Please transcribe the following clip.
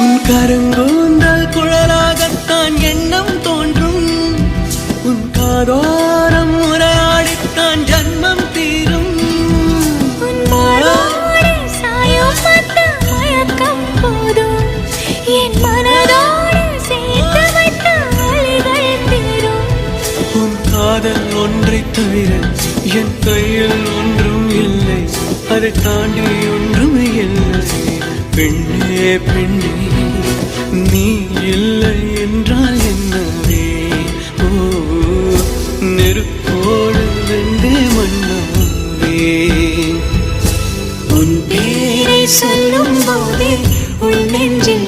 உன் கருங்கூந்தல் குழலாகத்தான் எண்ணம் தோன்றும். உன் காதோரம் உரையாடித்தான் ஜன்மம் தீரும். உன் மாறோடு சாயம் பார்த்த மயக்கம் போதும். என் மனதோடு சேர்த்து வைத்த வழிகள் தீரும். உன் காதல் ஒன்றை தவிர என் கையில் ஒன்றும் இல்லை. அதை தாண்டி ஒன்றும் இல்லை. பெண்ணே பெண்ணே நீ இல்லை என்றால் என்னவே? ஓ நெருப்போடு வெந்தே மண்ணாவே. உன் பேரை சொல்லும் போதே உன் நெஞ்சில்